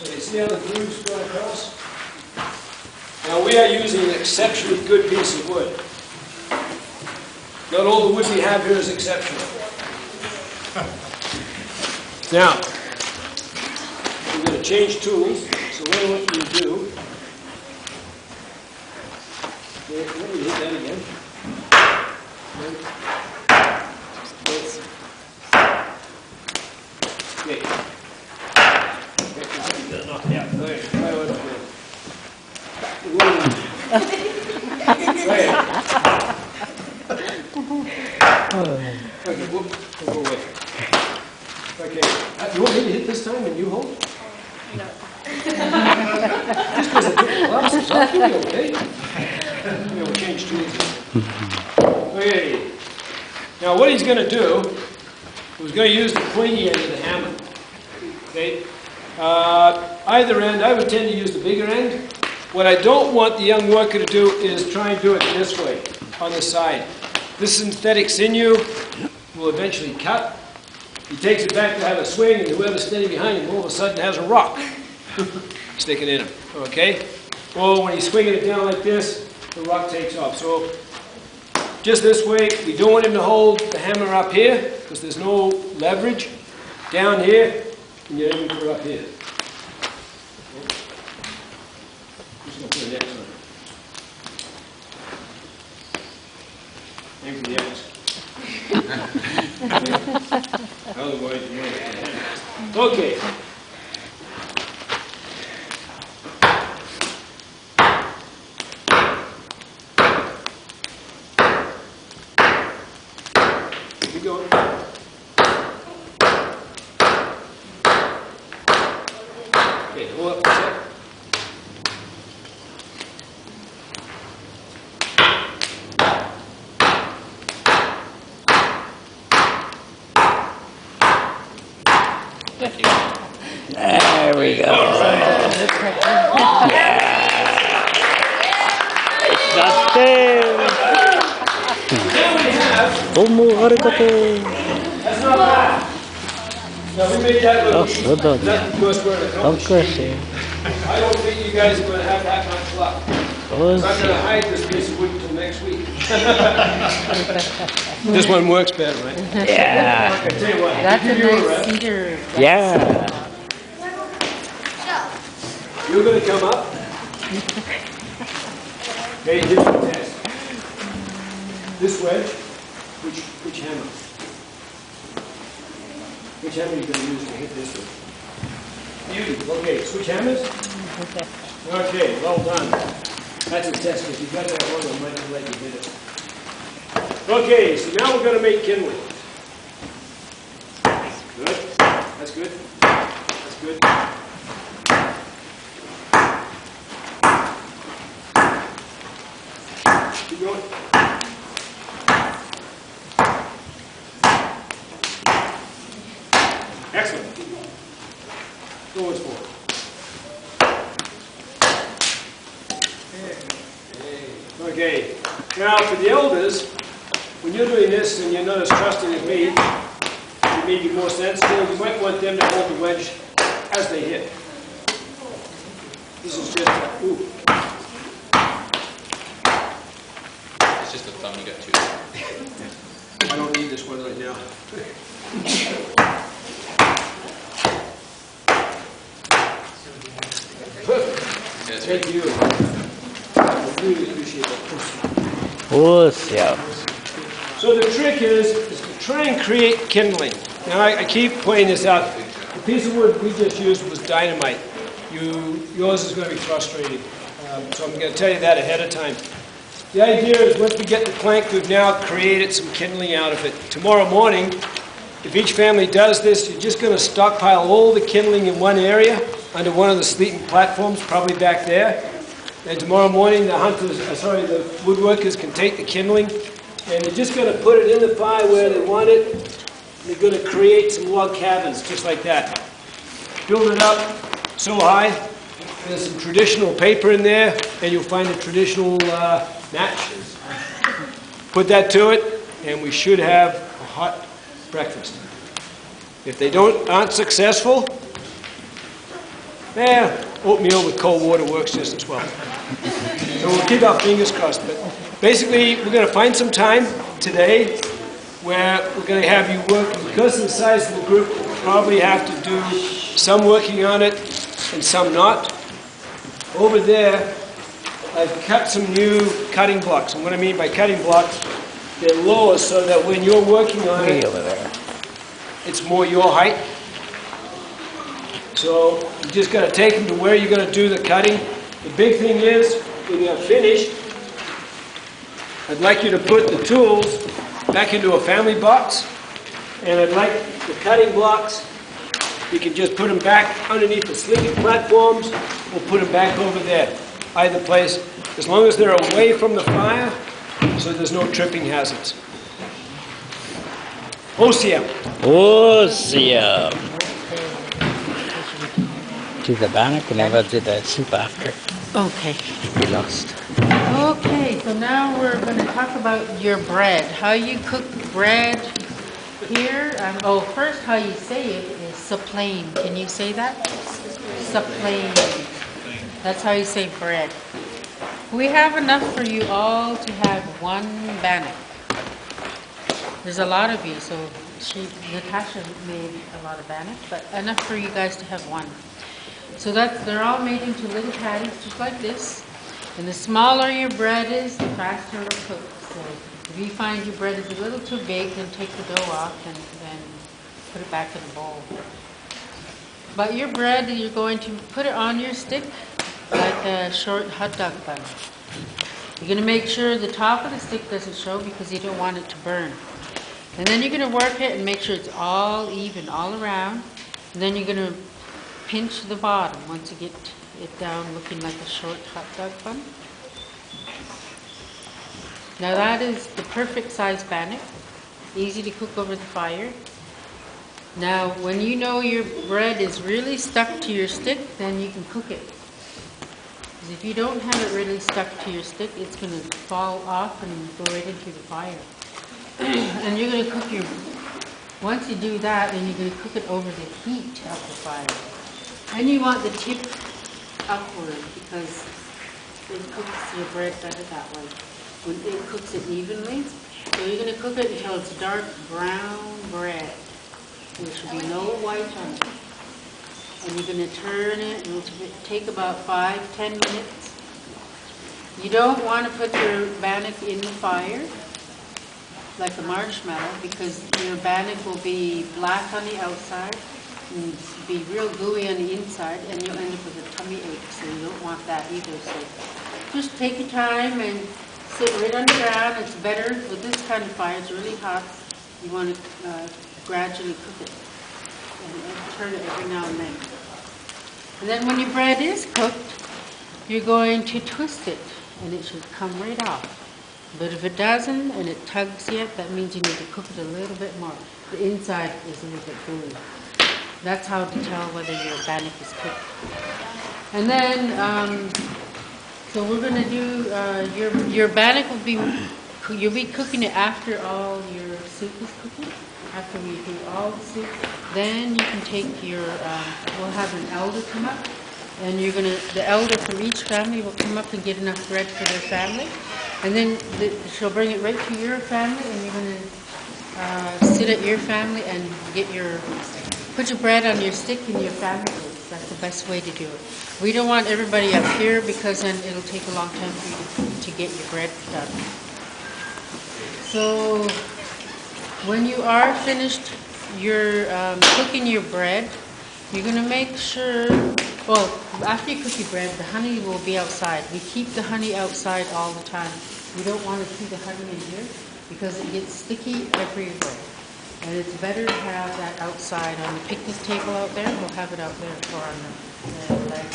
Okay, see how the grooves go across? Now we are using an exceptionally good piece of wood. Not all the wood we have here is exceptional. Now, we're going to change tools, so what I want you to do, let me hit that again. Okay. Yeah, there. Okay, we'll go away. Okay, you want me to hit this time and you hold? No. Just because I took the glasses off, you'll be okay. We'll change tools. Okay. Now what he's going to do, he's going to use the pointy end of the hammer. Okay. Either end, I would tend to use the bigger end. What I don't want the young worker to do is try and do it this way, on the side. This synthetic sinew will eventually cut. He takes it back to have a swing, and whoever's standing behind him all of a sudden has a rock sticking in him, okay? Or when he's swinging it down like this, the rock takes off. So just this way, we don't want him to hold the hammer up here, because there's no leverage. Down here, and you're aiming for up here. Just going to put an X on it. Aim for the X. Otherwise, you might have to hand it. Okay. Keep going. Okay, hold up a sec. Thank you. There we go. Yeah. That's it. That's not bad. Now we made that look easy. That's because we're in a Of course, yeah. I don't think you guys are going to have that much luck. I'm not going to hide this piece of wood until next week. This one works better, right? Yeah. I tell you what. That's a nice cedar. Yeah. You're going to come up. Okay, here's the test. This wedge, which hammer? Which hammer are you going to use to hit this one? You. Okay, switch hammers? Okay, well done. That's a test. If you got that one, I might have let you hit it. Okay, so now we're going to make kindling. Good. That's good. That's good. Keep going. Excellent. Go forward. Okay. Now for the elders, when you're doing this and you're not as trusting as me, you may be more sensitive. You might want them to hold the wedge as they hit. This is just a, ooh. It's just a thumb, you got two. I don't need this one right now. Yes, Thank you. I really appreciate that. Yeah. So the trick is to try and create kindling. Now I keep pointing this out. The piece of wood we just used was dynamite. Yours is going to be frustrating. So I'm going to tell you that ahead of time. The idea is once we get the plank, we've now created some kindling out of it. Tomorrow morning, if each family does this, you're just going to stockpile all the kindling in one area under one of the sleeping platforms, probably back there. And tomorrow morning, the woodworkers can take the kindling, and they're just going to put it in the fire where they want it. And they're going to create some log cabins, just like that. Build it up so high. There's some traditional paper in there, and you'll find a traditional match. Put that to it, and we should have a hot breakfast. If they aren't successful, Oatmeal with cold water works just as well. So we'll keep our fingers crossed. But basically, we're going to find some time today where we're going to have you work. Because of the size of the group, we'll probably have to do some working on it and some not. Over there, I've cut some new cutting blocks. And what I mean by cutting blocks, they're lower so that when you're working on Way it, over there. it's more your height. So you just got to take them to where you're going to do the cutting. The big thing is, when you're finished, I'd like you to put the tools back into a family box. And I'd like the cutting blocks, you can just put them back underneath the sleeping platforms. We'll put them back over there, either place, as long as they're away from the fire, so there's no tripping hazards. OCM. Awesome. Do the bannock and never do the soup after. Okay. We lost. Okay, so now we're going to talk about your bread. How you cook bread here. First how you say it is saplain. Can you say that? Saplain. That's how you say bread. We have enough for you all to have one bannock. There's a lot of you, so Natasha made a lot of bannock, but enough for you guys to have one. So they're all made into little patties, just like this. And the smaller your bread is, the faster it'll cook. So if you find your bread is a little too big, then take the dough off and then put it back in the bowl. But your bread, you're going to put it on your stick like a short hot dog bun. You're going to make sure the top of the stick doesn't show because you don't want it to burn. And then you're going to work it and make sure it's all even all around. And then you're going to pinch the bottom once you get it down looking like a short hot dog bun. Now that is the perfect size bannock. Easy to cook over the fire. Now when you know your bread is really stuck to your stick, then you can cook it. Because if you don't have it really stuck to your stick, it's going to fall off and go right into the fire. And you're going to cook once you do that, then you're going to cook it over the heat of the fire. And you want the tip upward because it cooks your bread better that way. When it cooks it evenly. So you're going to cook it until it's dark brown bread. There should be no white on it. And you're going to turn it, and it'll take about 5-10 minutes. You don't want to put your bannock in the fire like a marshmallow because your bannock will be black on the outside and be real gooey on the inside, and you'll end up with a tummy ache, so you don't want that either. So just take your time and sit right on the ground. It's better with this kind of fire. It's really hot. You want to gradually cook it and turn it every now and then. And then when your bread is cooked, you're going to twist it, and it should come right off. But if it doesn't and it tugs yet, that means you need to cook it a little bit more. The inside is a little bit gooey. That's how to tell whether your bannock is cooked. And then, so we're going to do, your bannock will be, you'll be cooking it after all your soup is cooking. After we do all the soup, then you can take your, we'll have an elder come up. And you're going to, the elder from each family will come up and get enough bread for their family. And then she'll bring it right to your family, and you're going to sit at your family and put your bread on your stick in your family plates. That's the best way to do it. We don't want everybody up here because then it'll take a long time for you to get your bread done. So when you are finished cooking your bread, you're going to make sure, well, after you cook your bread, the honey will be outside. We keep the honey outside all the time. We don't want to see the honey in here because it gets sticky everywhere. And it's better to have that outside on the picnic table out there. We'll have it out there or on the leg.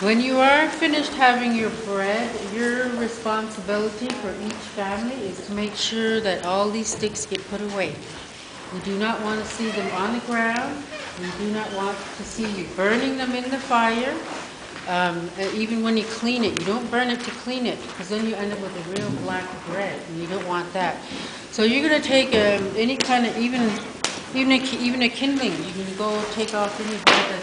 When you are finished having your bread, your responsibility for each family is to make sure that all these sticks get put away. We do not want to see them on the ground. We do not want to see you burning them in the fire. Even when you clean it, you don't burn it to clean it because then you end up with a real black bread, and you don't want that. So you're going to take any kind of, even a kindling. You can go take off any bread that's